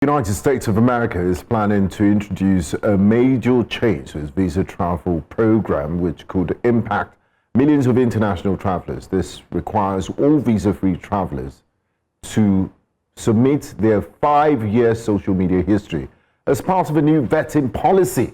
The United States of America is planning to introduce a major change to its visa travel program, which could impact millions of international travelers. This requires all visa-free travelers to submit their 5-year social media history as part of a new vetting policy.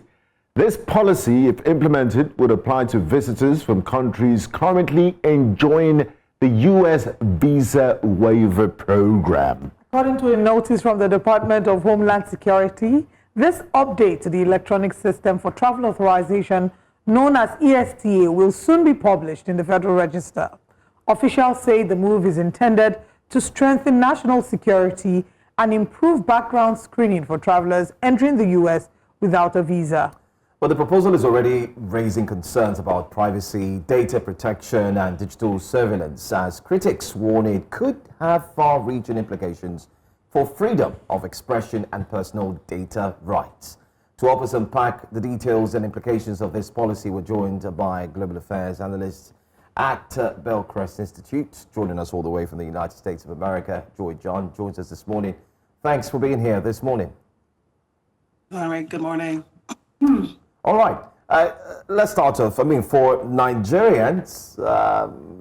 This policy, if implemented, would apply to visitors from countries currently enjoying the U.S. visa waiver program. According to a notice from the Department of Homeland Security, this update to the electronic system for travel authorization, known as ESTA, will soon be published in the Federal Register. Officials say the move is intended to strengthen national security and improve background screening for travelers entering the U.S. without a visa. But the proposal is already raising concerns about privacy, data protection, and digital surveillance, as critics warn it could have far-reaching implications for freedom of expression and personal data rights. To help us unpack the details and implications of this policy, we're joined by global affairs analyst at Bellcrest Institute, joining us all the way from the United States of America. Joy John joins us this morning. Thanks for being here this morning. All right, good morning. All right, let's start off. I mean, for Nigerians,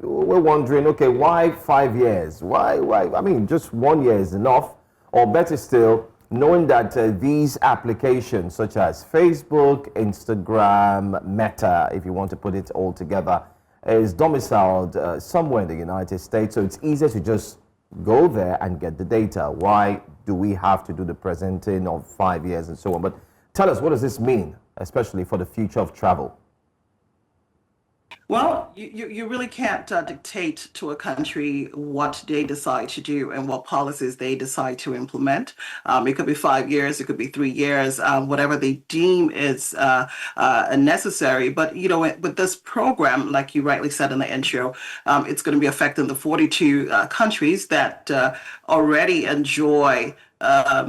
we're wondering, okay, why 5 years? Why? I mean, just 1 year is enough. Or better still, knowing that these applications such as Facebook, Instagram, Meta, if you want to put it all together, is domiciled somewhere in the United States. So it's easier to just go there and get the data. Why do we have to do the presenting of 5 years and so on? But tell us, what does this mean, especially for the future of travel? Well, you really can't dictate to a country what they decide to do and what policies they decide to implement. It could be 5 years, it could be 3 years, whatever they deem is necessary. But, you know, with this program, like you rightly said in the intro, it's going to be affecting the 42 countries that already enjoy a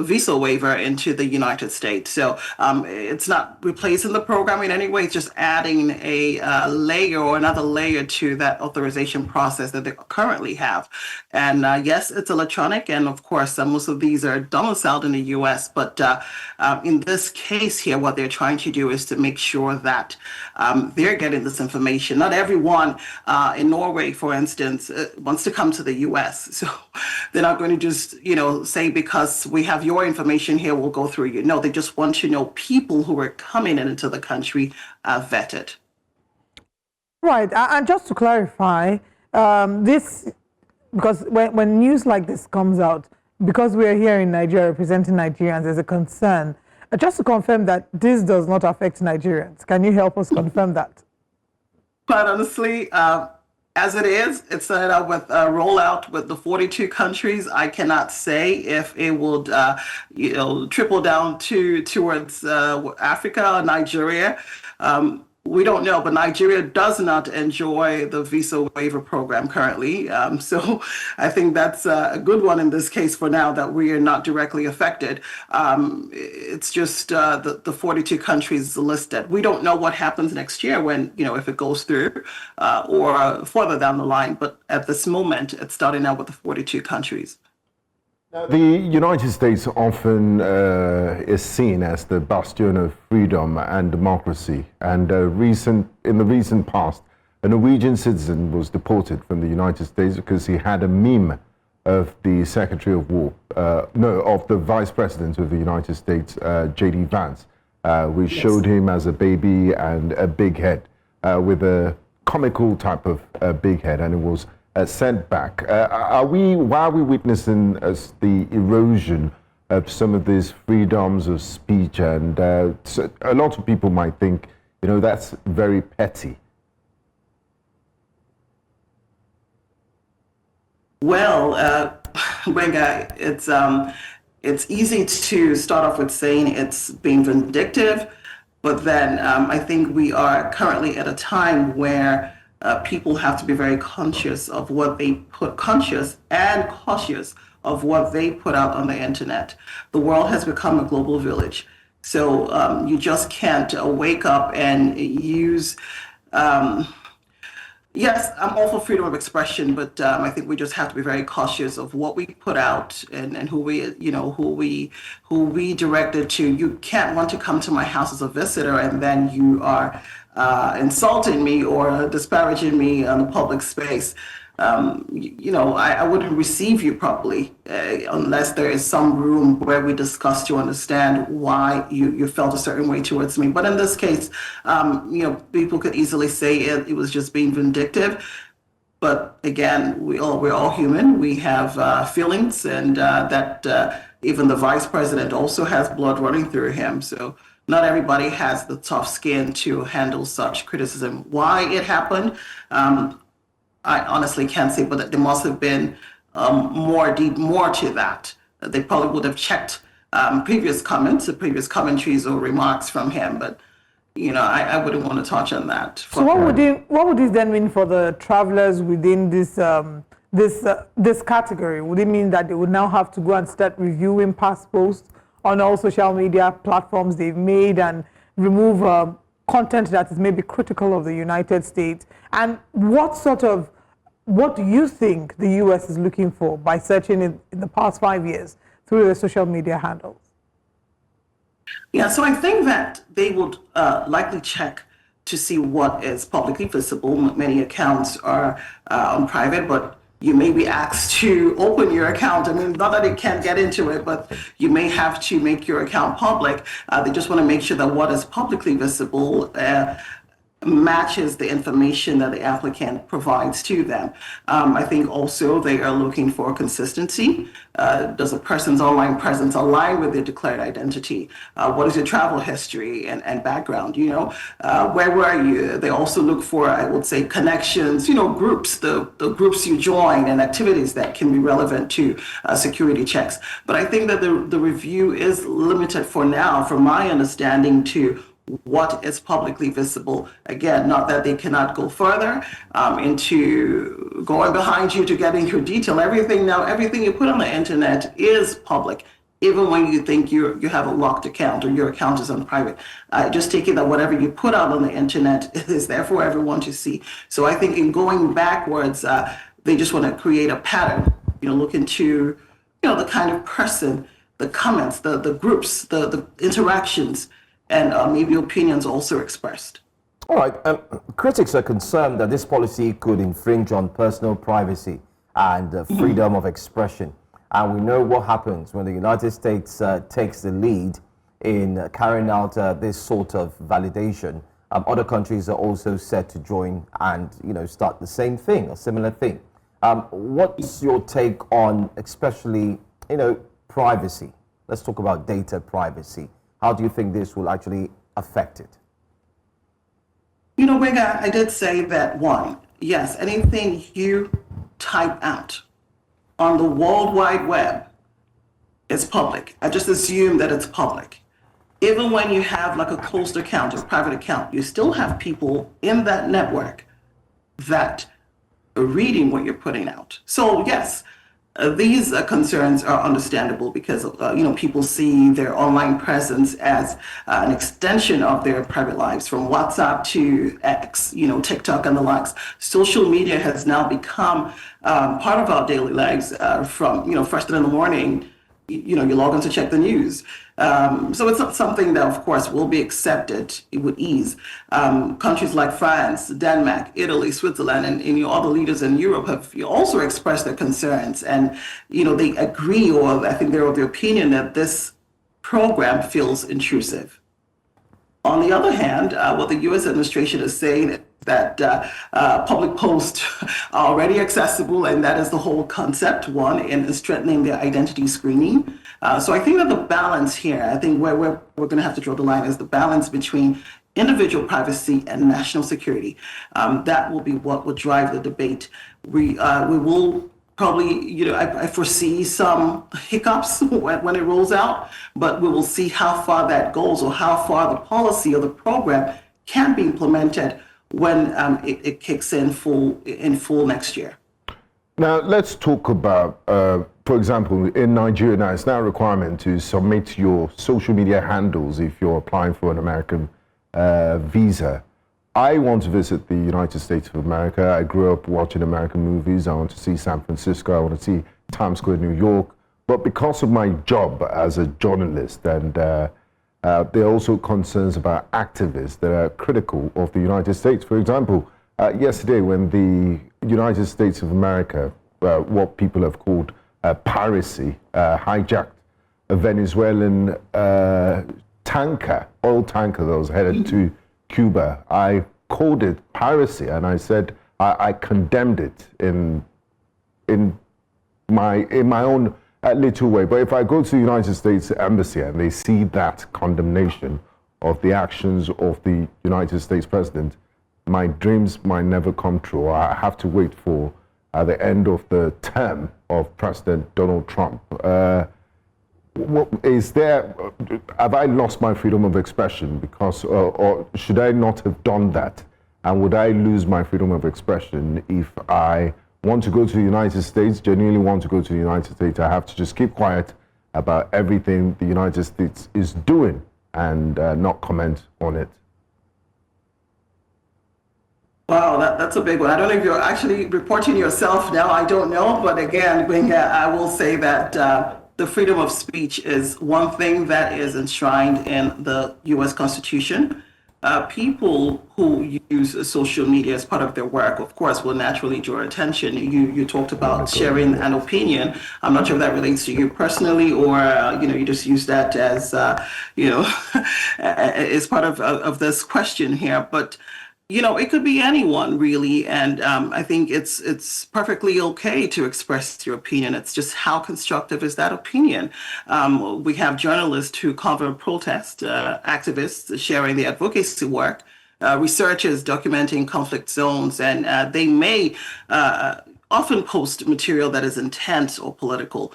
visa waiver into the United States. So it's not replacing the program in any way, it's just adding a layer or another layer to that authorization process that they currently have. And yes, it's electronic, and of course most of these are domiciled in the US, but in this case here, what they're trying to do is to make sure that they're getting this information. Not everyone in Norway, for instance, wants to come to the US, so they're not going to just, you know, say because we have your information here, we'll go through you. No, they just want to know people who are coming into the country vetted. Right, and just to clarify, this, because when news like this comes out, because we are here in Nigeria representing Nigerians, there's a concern. Just to confirm that this does not affect Nigerians, can you help us confirm that? Quite honestly, as it is, it's set up with a rollout with the 42 countries. I cannot say if it would, you know, triple down towards Africa or Nigeria. We don't know, but Nigeria does not enjoy the visa waiver program currently. So I think that's a good one in this case for now, that we are not directly affected. It's just the 42 countries listed. We don't know what happens next year when, you know, if it goes through or further down the line. But at this moment, it's starting out with the 42 countries. The United States often is seen as the bastion of freedom and democracy. And in the recent past, a Norwegian citizen was deported from the United States because he had a meme of the Secretary of War, of the Vice President of the United States, J.D. Vance, which showed him as a baby and a big head, with a comical type of big head, and it was sent back. Why are we witnessing the erosion of some of these freedoms of speech? And so a lot of people might think, you know, that's very petty. Well, Wenga, it's easy to start off with saying it's being vindictive, but then I think we are currently at a time where people have to be very conscious of what they cautious of what they put out on the internet. The world has become a global village. So you just can't wake up and use Yes, I'm all for freedom of expression, but I think we just have to be very cautious of what we put out and who we, who we direct it to. You can't want to come to my house as a visitor and then you are insulting me or disparaging me on the public space. I wouldn't receive you properly unless there is some room where we discuss to understand why you felt a certain way towards me. But in this case, people could easily say it was just being vindictive. But again, we're all human. We have feelings, and that even the vice president also has blood running through him. So not everybody has the tough skin to handle such criticism. Why it happened? I honestly can't say, but there must have been more to that. They probably would have checked previous comments, previous commentaries or remarks from him, but I wouldn't want to touch on that. So what would this then mean for the travelers within this category? Would it mean that they would now have to go and start reviewing past posts on all social media platforms they've made and remove content that is maybe critical of the United States? And what do you think the U.S. is looking for by searching in the past 5 years through their social media handles? Yeah, so I think that they would likely check to see what is publicly visible. Many accounts are on private, but you may be asked to open your account. I mean, not that it can't get into it, but you may have to make your account public. They just want to make sure that what is publicly visible matches the information that the applicant provides to them. I think also they are looking for consistency. Does a person's online presence align with their declared identity? What is your travel history and background? Where were you? They also look for, I would say, connections, groups, the groups you join and activities that can be relevant to security checks. But I think that the review is limited for now, from my understanding, to what is publicly visible. Again, not that they cannot go further into going behind you to get into detail. Everything you put on the internet is public, even when you think you have a locked account or your account is on private. Just take it that whatever you put out on the internet is there for everyone to see. So I think in going backwards, they just want to create a pattern, look into, the kind of person, the comments, the groups, the interactions, and maybe opinions also expressed. All right. Critics are concerned that this policy could infringe on personal privacy and freedom of expression. And we know what happens when the United States takes the lead in carrying out this sort of validation. Other countries are also set to join and start the same thing, a similar thing. What's your take on especially privacy? Let's talk about data privacy. How do you think this will actually affect it? Wega, I did say that yes, anything you type out on the World Wide Web is public. I just assume that it's public. Even when you have like a closed account, a private account, you still have people in that network that are reading what you're putting out. So yes, these concerns are understandable because people see their online presence as an extension of their private lives, from WhatsApp to X, TikTok and the likes. Social media has now become part of our daily lives. From first thing in the morning, you log in to check the news. So it's not something that, of course, will be accepted with ease. Countries like France, Denmark, Italy, Switzerland, and other leaders in Europe have also expressed their concerns, and they agree, or I think they're of the opinion that this program feels intrusive. On the other hand, what the U.S. administration is saying that public posts are already accessible, and that is the whole concept, in strengthening their identity screening. So I think that the balance here, I think where we're going to have to draw the line is the balance between individual privacy and national security. That will be what will drive the debate. We will probably, I foresee some hiccups when it rolls out, but we will see how far that goes, or how far the policy or the program can be implemented when it kicks in full next year. Now, let's talk about, for example, in Nigeria now, it's now a requirement to submit your social media handles if you're applying for an American visa. I want to visit the United States of America. I grew up watching American movies. I want to see San Francisco. I want to see Times Square, New York. But because of my job as a journalist, and there are also concerns about activists that are critical of the United States. For example, yesterday when the United States of America, what people have called piracy, hijacked a Venezuelan oil tanker that was headed to Cuba, I called it piracy, and I said I condemned it in my own little way. But if I go to the United States Embassy and they see that condemnation of the actions of the United States president, my dreams might never come true. I have to wait for the end of the term of President Donald Trump. Have I lost my freedom of expression because, or should I not have done that? And would I lose my freedom of expression if I want to go to the United States, genuinely want to go to the United States? I have to just keep quiet about everything the United States is doing and not comment on it. Wow, that's a big one. I don't know if you're actually reporting yourself now. I don't know. But again, I will say that the freedom of speech is one thing that is enshrined in the U.S. Constitution. People who use social media as part of their work, of course, will naturally draw attention. You talked about sharing an opinion. I'm not sure if that relates to you personally, or you just use that as as part of this question here. But it could be anyone really, and I think it's perfectly okay to express your opinion. It's just how constructive is that opinion? We have journalists who cover protest, activists sharing the advocacy work, researchers documenting conflict zones, and they may often post material that is intense or political.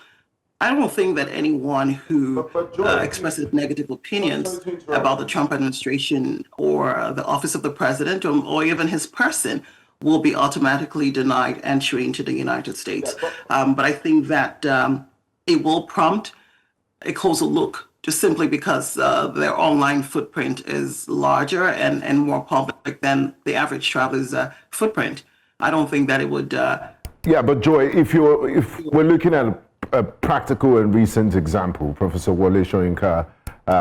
I don't think that anyone who expresses negative opinions about the Trump administration or the office of the president or even his person will be automatically denied entry into the United States. But I think that it will prompt a closer look, just simply because their online footprint is larger and more public than the average traveler's footprint. I don't think that it would. Yeah, but Joy, if we're looking at a practical and recent example, Professor Wole Soyinka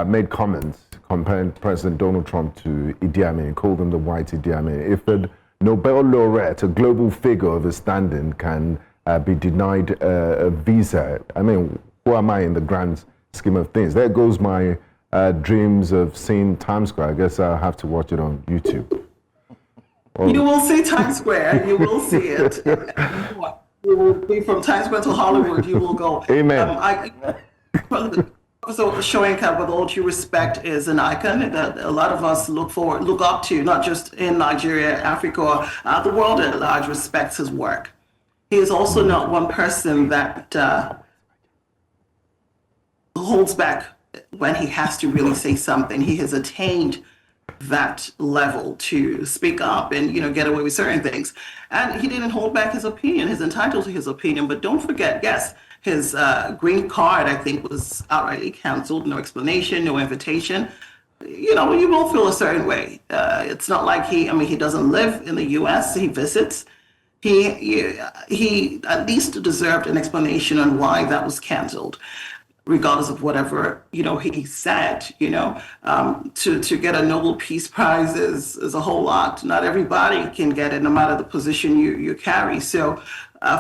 made comments comparing President Donald Trump to Idi Amin, called him the white Idi Amin. If a Nobel laureate, a global figure of his standing, can be denied a visa, I mean, who am I in the grand scheme of things? There goes my dreams of seeing Times Square. I guess I'll have to watch it on YouTube. You will see Times Square. You will see it. You will be from Times Square to Hollywood. You will go. Amen. So Soyinka, with all due respect, is an icon that a lot of us look up to, not just in Nigeria, Africa, or the world at large respects his work. He is also not one person that holds back when he has to really say something. He has attained that level to speak up and get away with certain things, and he didn't hold back his opinion. He's entitled to his opinion, but don't forget, yes, his green card, I think, was outrightly canceled. No explanation, no invitation. You will feel a certain way. It's not like he doesn't live in the U.S. He visits. He at least deserved an explanation on why that was canceled, regardless of whatever he said. To get a Nobel Peace Prize is a whole lot. Not everybody can get it, no matter the position you carry. So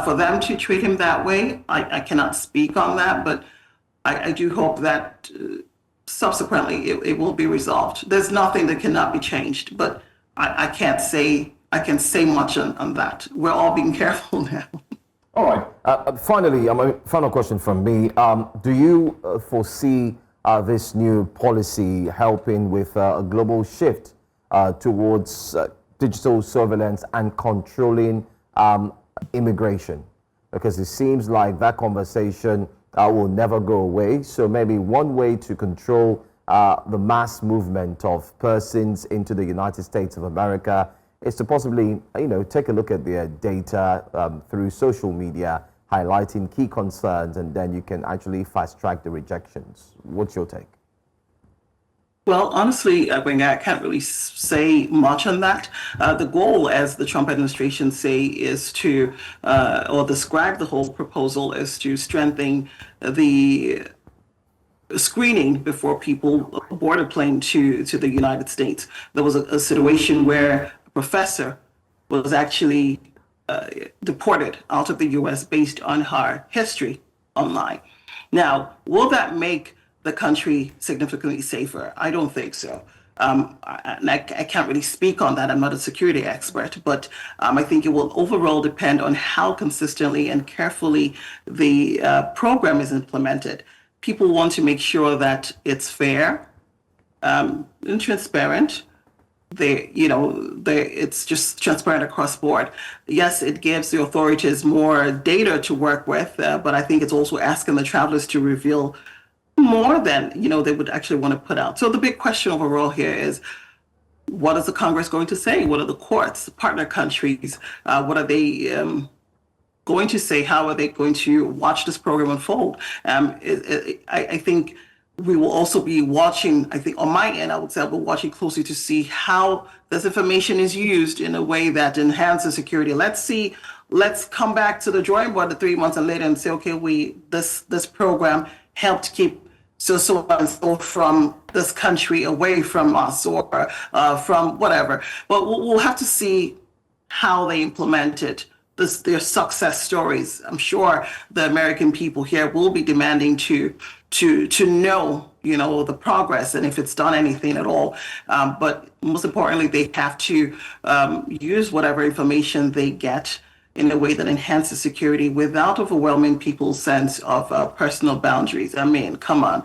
for them to treat him that way, I cannot speak on that, but I do hope that subsequently it will be resolved. There's nothing that cannot be changed, but I can't say much on that. We're all being careful now. All right. Finally, final question from me. Do you foresee this new policy helping with a global shift towards digital surveillance and controlling immigration? Because it seems like that conversation will never go away. So maybe one way to control the mass movement of persons into the United States of America is to possibly, take a look at their data through social media, highlighting key concerns, and then you can actually fast track the rejections. What's your take? Well, honestly, I can't really say much on that. The goal, as the Trump administration say, is to, or describe the whole proposal is to strengthen the screening before people board a plane to the United States. There was a situation where a professor was actually deported out of the U.S. based on her history online. Now, will that make the country significantly safer? I don't think so. I can't really speak on that. I'm not a security expert, but I think it will overall depend on how consistently and carefully the program is implemented. People want to make sure that it's fair and transparent. It's just transparent across board. Yes, it gives the authorities more data to work with, but I think it's also asking the travelers to reveal more than they would actually want to put out. So the big question overall here is, what is the Congress going to say? What are the courts, partner countries? What are they going to say? How are they going to watch this program unfold? I think we will also be watching, I think on my end, I would say I'll be watching closely to see how this information is used in a way that enhances security. Let's come back to the drawing board 3 months and later and say, okay, this program helped keep so and so from this country away from us or from whatever. But we'll have to see how they implement it. Their success stories. I'm sure the American people here will be demanding to know, the progress and if it's done anything at all. But most importantly, they have to use whatever information they get in a way that enhances security without overwhelming people's sense of personal boundaries. I mean, come on.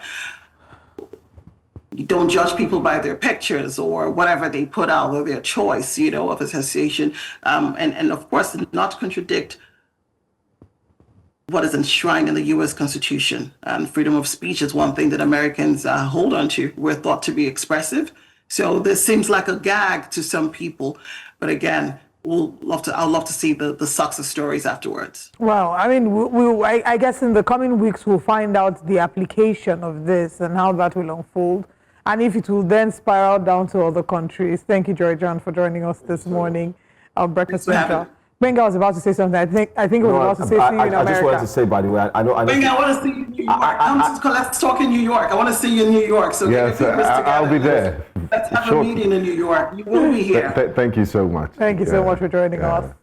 You don't judge people by their pictures or whatever they put out or their choice, of association. And of course, not contradict what is enshrined in the U.S. Constitution. Freedom of speech is one thing that Americans hold on to. We're thought to be expressive. So this seems like a gag to some people. But again, I'd love to see the success stories afterwards. Well, I mean, I guess in the coming weeks, we'll find out the application of this and how that will unfold, and if it will then spiral down to other countries. Thank you, Joy John, for joining us this morning. Breakfast Center. Benga was about to say something. I think he was about to say something in America. I just wanted to say, by the way, I know. Benga, I want to see you in New York. Let's talk in New York. I want to see you in New York. So Yes, I'll be there. Let's have a meeting in New York. You will be here. Thank you so much. Thank you so much for joining us.